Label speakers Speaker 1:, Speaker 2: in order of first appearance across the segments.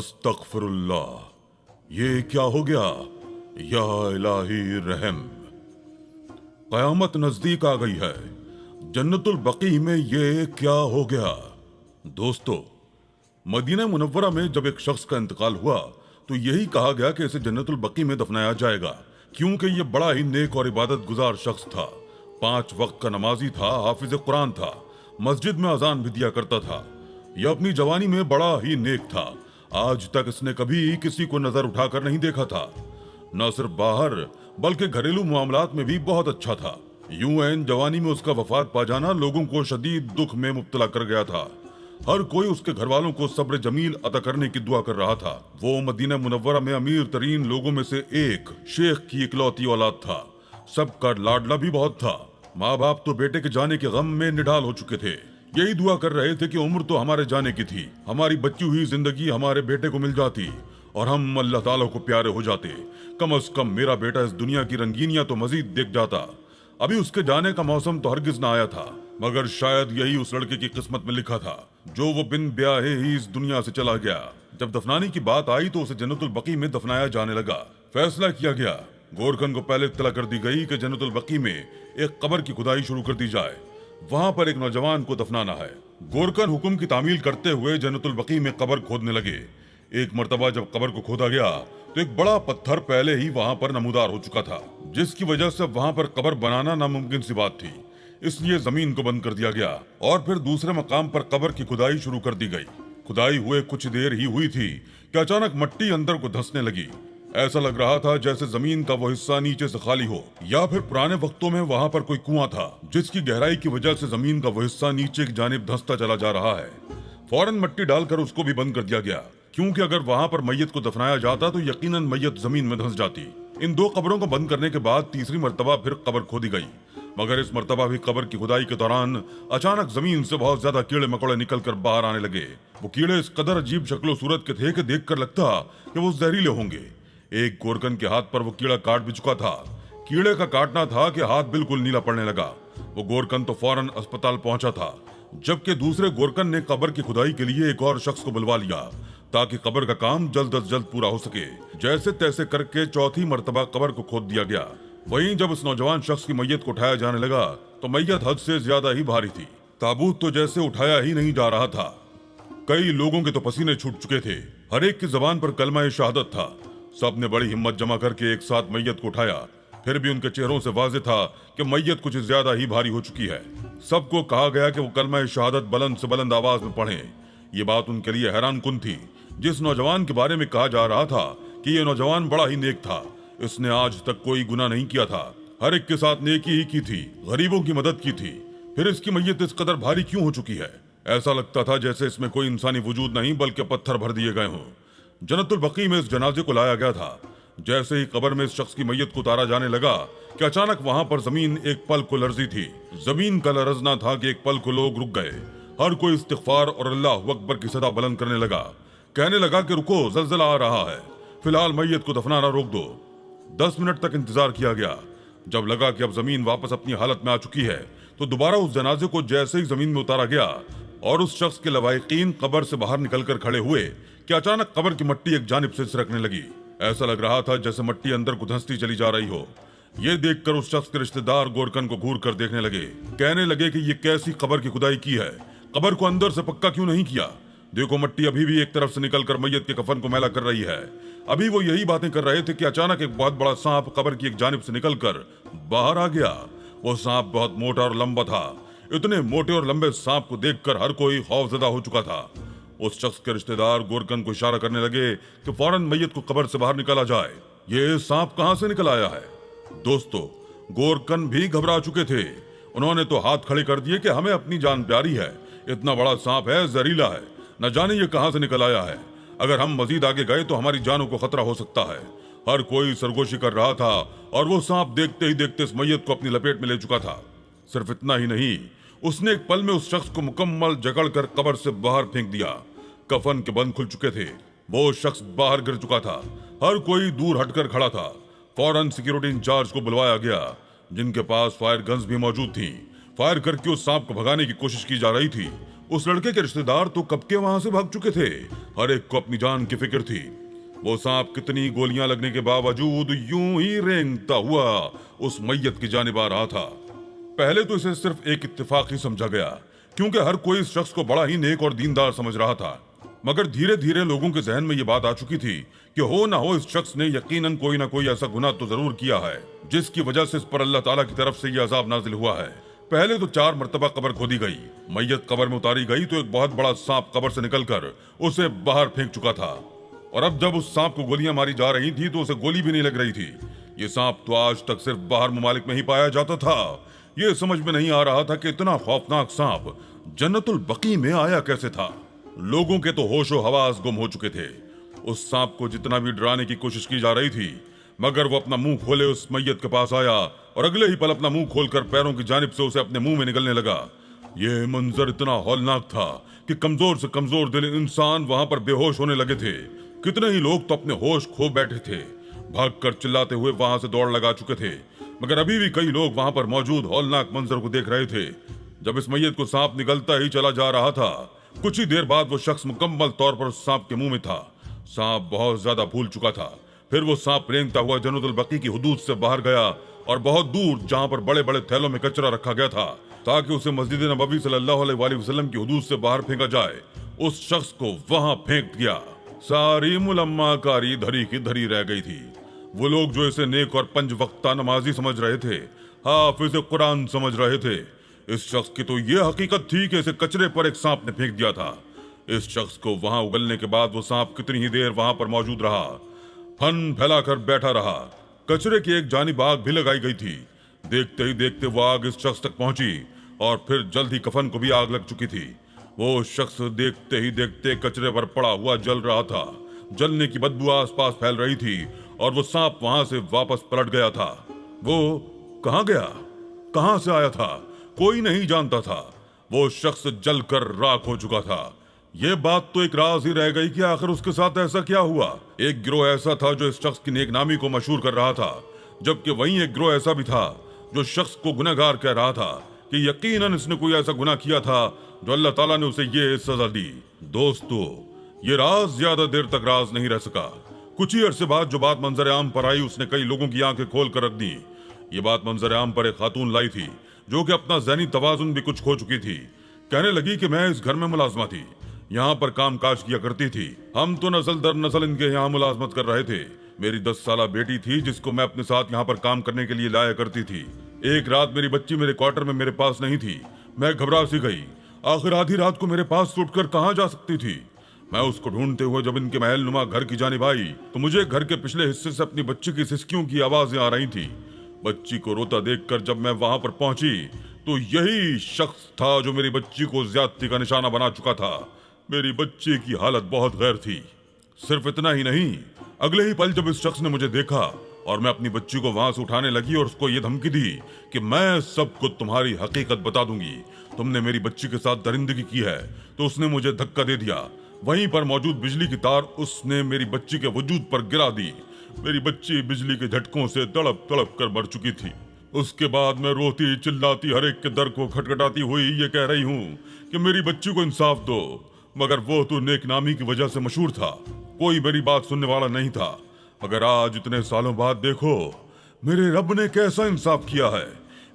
Speaker 1: अस्तगफिरुल्लाह, ये क्या हो गया? या इलाही रहम। कयामत नजदीक आ गई है। जन्नतुल बकी में ये क्या हो गया? दोस्तों, मदीना मुनव्वरा में जब एक शख्स का इंतकाल हुआ तो यही कहा गया कि इसे जन्नतुल बकी में दफनाया जाएगा, क्योंकि ये बड़ा ही नेक और इबादत गुजार शख्स था। 5 वक्त का नमाजी था, हाफिज कुरान था, मस्जिद में अजान भी दिया करता था। यह अपनी जवानी में बड़ा ही नेक था। आज तक इसने कभी किसी को नजर उठाकर नहीं देखा था। न सिर्फ बाहर बल्कि घरेलू मामलात में भी बहुत अच्छा था। यूं ऐन जवानी में उसका वफात पा जाना लोगों को शदीद दुख में मुब्तला कर गया था। हर कोई उसके घर वालों को सब्र जमील अता करने की दुआ कर रहा था। वो मदीना मुनव्वरा में अमीर तरीन लोगों में से एक शेख की इकलौती औलाद था। सबका लाडला भी बहुत था। माँ बाप तो बेटे के जाने के गम में निढाल हो चुके थे। यही दुआ कर रहे थे कि उम्र तो हमारे जाने की थी, हमारी बच्ची हुई जिंदगी हमारे बेटे को मिल जाती और हम अल्लाह ताला को प्यारे हो जाते। कम अज कम मेरा बेटा इस दुनिया की रंगीनियां तो मजीद देख जाता। अभी उसके जाने का मौसम तो हरगिज ना आया था, मगर शायद यही उस लड़के की किस्मत में लिखा था जो वो बिन ब्याहे ही इस दुनिया से चला गया। जब दफनाने की बात आई तो उसे जन्नतुल बकी में दफनाया जाने लगा। फैसला किया गया। गोरखन को पहले इत्तला कर दी गई कि जन्नतुल बकी में एक कब्र की खुदाई शुरू कर दी जाए। वहां पर एक नौजवान को दफनाना है। गोरखन हुक्म की तामील करते हुए जन्नतुल बकी में कब्र खोदने लगे। एक मर्तबा जब कब्र को खोदा गया तो एक बड़ा पत्थर पहले ही वहां पर नमूदार हो चुका था, जिसकी वजह से वहां पर कब्र बनाना नामुमकिन सी बात थी। इसलिए जमीन को बंद कर दिया गया और फिर दूसरे मकाम पर कब्र की खुदाई शुरू कर दी गई। खुदाई हुए कुछ देर ही हुई थी कि अचानक मिट्टी अंदर को धंसने लगी। ऐसा लग रहा था जैसे जमीन का वो हिस्सा नीचे से खाली हो, या फिर पुराने वक्तों में वहां पर कोई कुआं था जिसकी गहराई की वजह से जमीन का वो हिस्सा नीचे की जानिब धंसता चला जा रहा है। फौरन मिट्टी डालकर उसको भी बंद कर दिया गया, क्योंकि अगर वहां पर मैयत को दफनाया जाता तो यकीनन मैयत जमीन में धंस जाती। इन 2 कब्रों को बंद करने के बाद तीसरी मर्तबा फिर कब्र खोदी गई, मगर इस मर्तबा भी कब्र की खुदाई के दौरान अचानक जमीन से बहुत ज्यादा कीड़े मकोड़े निकल कर बाहर आने लगे। वो कीड़े इस कदर अजीब शक्लो सूरत के थे कि देख कर लगता कि वो जहरीले होंगे। एक गोरकन के हाथ पर वो कीड़ा काट भी चुका था। कीड़े का काटना था कि हाथ बिल्कुल नीला पड़ने लगा। वो गोरकन तो फौरन अस्पताल पहुंचा था, जबकि दूसरे गोरकन ने कब्र की खुदाई के लिए एक और शख्स को बुलवा लिया ताकि कब्र का काम जल्द अज जल्द पूरा हो सके। जैसे तैसे करके चौथी मर्तबा कब्र को खोद दिया गया। वहीं जब उस नौजवान शख्स की मैयत को उठाया जाने लगा तो मैयत हद से ज्यादा ही भारी थी। ताबूत तो जैसे उठाया ही नहीं जा रहा था। कई लोगों के तो पसीने छूट चुके थे। हर एक की जबान पर कलमा शहादत था। सब ने बड़ी हिम्मत जमा करके एक साथ मैयत को उठाया। फिर भी उनके चेहरों से वाज़ेह था कि मैयत कुछ ज्यादा ही भारी हो चुकी है। सबको कहा गया कि वो कलमा शहादत बुलंद से बुलंद आवाज में पढ़ें। ये बात उनके लिए हैरान कुन थी। जिस नौजवान के बारे में कहा जा रहा था कि ये नौजवान बड़ा ही नेक था, इसने आज तक कोई गुनाह नहीं किया था, हर एक के साथ नेकी ही की थी, गरीबों की मदद की थी, फिर इसकी मैयत इस कदर भारी क्यों हो चुकी है? ऐसा लगता था जैसे इसमें कोई इंसानी वजूद नहीं बल्कि पत्थर भर दिए गए हों। जन्नतुल बकी में इस जनाजे को लाया गया था। जैसे ही कब्र में इस शख्स की मैयत को उतारा जाने लगा कि अचानक वहां पर जमीन एक पल को लर्जी थी। जमीन का लरजना था कि एक पल को लोग रुक गए। हर कोई इस्तिग़फ़ार और अल्लाह अकबर की सदा बुलंद करने लगा। कहने लगा कि रुको, ज़लज़ला आ रहा है, फिलहाल मैयत को दफनाना रोक दो। 10 मिनट तक इंतजार किया गया। जब लगा कि अब जमीन वापस अपनी हालत में आ चुकी है तो दोबारा उस जनाजे को जैसे ही जमीन में उतारा गया और उस शख्स के लवाहिकीन कब्र से बाहर निकलकर खड़े हुए कि अचानक कब्र की मिट्टी एक जानिब से सिरकने लगी। ऐसा लग रहा था जैसे मिट्टी अंदर को धंसती चली जा रही हो। ये देखकर उस शख्स के रिश्तेदार गोरकन को घूर कर देखने लगे। कहने लगे कि ये कैसी कब्र की खुदाई की है, कब्र को अंदर से पक्का क्यों नहीं किया? देखो, मिट्टी अभी भी एक तरफ से निकलकर मैयत के कफन को मैला कर रही है। अभी वो यही बातें कर रहे थे कि अचानक एक बहुत बड़ा सांप कब्र की एक जानिब से निकलकर बाहर आ गया। वो सांप बहुत मोटा और लंबा था। इतने मोटे और लंबे सांप को देखकर हर कोई खौफजदा हो चुका था। उस शख्स के रिश्तेदार गोरकन को इशारा करने लगे कि फौरन मैयत को कब्र से बाहर निकाला जाए। ये सांप कहां से निकल आया है? दोस्तों, गोरकन भी घबरा चुके थे। उन्होंने तो हाथ खड़े कर दिए कि हमें अपनी जान प्यारी है, इतना बड़ा सांप है, जहरीला है, न जाने ये कहां से निकल आया है। अगर हम मजीद आगे गए तो हमारी जानों को खतरा हो सकता है। हर कोई सरगोशी कर रहा था और वो सांप देखते ही देखते इस मैयत को अपनी लपेट में ले चुका था। सिर्फ इतना ही नहीं, उसने एक पल में उस शख्स को मुकम्मल जकड़कर कब्र से बाहर फेंक दिया। कफन के बंद खुल चुके थे। वो शख्स बाहर गिर चुका था। हर कोई दूर हटकर खड़ा था। फौरन सिक्योरिटी इंचार्ज को बुलवाया गया, जिनके पास फायर गन्स भी मौजूद थी। फायर करके उस सांप को भगाने की कोशिश की जा रही थी। उस लड़के के रिश्तेदार तो कब के वहां से भाग चुके थे। हर एक को अपनी जान की फिक्र थी। वो सांप कितनी गोलियां लगने के बावजूद यूं ही रेंगता हुआ उस मैयत की जानिब आ रहा था। पहले तो इसे सिर्फ एक इत्तेफाक ही समझा गया, क्योंकि हर कोई इस शख्स को बड़ा ही नेक और दीनदार समझ रहा था। मगर धीरे धीरे लोगों के जहन में ये बात आ चुकी थी कि हो ना हो इस शख्स ने यकीनन कोई ना कोई ऐसा गुनाह तो जरूर किया है जिसकी वजह से इस पर अल्लाह ताला की तरफ से ये अजाब नाजिल हुआ है। पहले तो 4 मरतबा कब्र खोदी गई, मैयत कब्र में उतारी गई तो एक बहुत बड़ा सांप कब्र से निकलकर उसे बाहर फेंक चुका था। और अब जब उस सांप को गोलियां मारी जा रही थी तो उसे गोली भी नहीं लग रही थी। ये सांप तो आज तक सिर्फ बाहर ममालिक में ही पाया जाता था। ये समझ में नहीं आ रहा था कि इतना खौफनाक सांप जन्नतुल बकी में आया कैसे था। लोगों के तो होशो हवास गुम हो चुके थे। उस सांप को जितना भी डराने की कोशिश की जा रही थी, मगर वो अपना मुंह खोले उस मैयत के पास आया और अगले ही पल अपना मुंह खोलकर पैरों की जानिब से उसे अपने मुंह में निगलने लगा। ये मंजर इतना हौलनाक था कि कमजोर से कमजोर दिल इंसान वहां पर बेहोश होने लगे थे। कितने ही लोग तो अपने होश खो बैठे थे, भागकर चिल्लाते हुए वहां से दौड़ लगा चुके थे। मगर अभी भी कई लोग वहां पर मौजूद हौलनाक मंजर को देख रहे थे। जब इस मैयत को सांप निगलता ही चला जा रहा था, कुछ ही देर बाद वो शख्स मुकम्मल तौर पर उस सांप के मुंह में था। सांप बहुत ज्यादा फूल चुका था। फिर वो सांप रेंगता हुआ जन्नतुल बकी की हुदूद से बाहर गया और बहुत दूर जहां पर बड़े बड़े थैलों में कचरा रखा गया था ताकि उसे मस्जिद नबवी सल्लल्लाहु अलैहि वसल्लम की हुदूद से बाहर फेंका जाए, उस शख्स को वहां फेंक दिया। सारी मुलम्माकारी धरी की धरी रह गई थी। वो लोग जो इसे नेक और 5 वक्ता नमाजी समझ रहे थे, हाफिज कुरान समझ रहे थे, इस शख्स की तो ये हकीकत थी कि इसे कचरे पर एक सांप ने फेंक दिया था। इस शख्स को वहां उगलने के बाद वो सांप कितनी ही देर वहां पर मौजूद रहा, फन फैलाकर बैठा रहा। कचरे की एक जानिब आग भी लगाई गई थी। देखते ही देखते वो आग इस शख्स तक पहुंची और फिर जल्द ही कफन को भी आग लग चुकी थी। वो शख्स देखते ही देखते कचरे पर पड़ा हुआ जल रहा था। जलने की बदबू आसपास फैल रही थी और वो सांप वहां से वापस पलट गया था। वो कहां गया, कहां से आया था, कोई नहीं जानता था। वो शख्स जलकर राख हो चुका था। ये बात तो एक राज ही रह गई कि आखिर उसके साथ ऐसा क्या हुआ। एक गिरोह ऐसा था जो इस शख्स की नेकनामी को मशहूर कर रहा था, जबकि वहीं एक गिरोह ऐसा भी था जो शख्स को गुनहगार कह रहा था कि यकीनन इसने कोई ऐसा गुनाह किया था जो अल्लाह ताला ने उसे ये सजा दी। दोस्तों, ये राज ज्यादा देर तक राज नहीं रह सका। कुछ ही अरसे बाद जो बात मंजर आम पर आई उसने कई लोगों की आंखें खोल कर रख दी। ये बात मंजर आम पर एक खातून लाई थी जो कि अपना ज़हनी तवाजुन भी कुछ खो चुकी थी। कहने लगी कि मैं इस घर में मुलाजमा थी, यहाँ पर काम काज किया करती थी। हम तो नस्ल दर नस्ल इनके यहाँ मुलाजमत कर रहे थे। मेरी 10 साला बेटी थी जिसको मैं अपने साथ यहाँ पर काम करने के लिए लाया करती थी। एक रात मेरी बच्ची मेरे क्वार्टर में मेरे पास नहीं थी। मैं घबरा सी गई। आखिर आधी रात को मेरे पास उठकर कहाँ जा सकती थी। मैं उसको ढूंढते हुए जब इनके महल नुमा घर की जानिब आई तो मुझे घर के पिछले हिस्से से अपनी बच्ची की सिसकियों की आवाजें आ रही थी। बच्ची को रोता देखकर जब मैं वहां पर पहुंची तो यही शख्स था जो मेरी बच्ची को ज्यादती का निशाना बना चुका था। मेरी बच्ची की हालत बहुत गैर थी। सिर्फ इतना ही नहीं, अगले ही पल जब इस शख्स ने मुझे देखा और मैं अपनी बच्ची को वहां से उठाने लगी और उसको ये धमकी दी कि मैं सबको तुम्हारी हकीकत बता दूंगी, तुमने मेरी बच्ची के साथ दरिंदगी की है, तो उसने मुझे धक्का दे दिया। वहीं पर मौजूद बिजली की तार उसने मेरी बच्ची के वजूद पर गिरा दी। मेरी बच्ची बिजली के झटकों से तड़प तड़प कर मर चुकी थी। उसके बाद मैं रोती चिल्लाती हर एक के दर को खटखटाती हुई ये कह रही हूँ कि मेरी बच्ची को इंसाफ दो, मगर वो तो नेकनामी की वजह से मशहूर था, कोई मेरी बात सुनने वाला नहीं था। मगर आज इतने सालों बाद देखो मेरे रब ने कैसा इंसाफ किया है।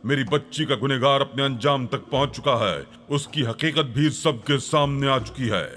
Speaker 1: मेरी बच्ची का गुनहगार अपने अंजाम तक पहुंच चुका है, उसकी हकीकत भी सबके सामने आ चुकी है।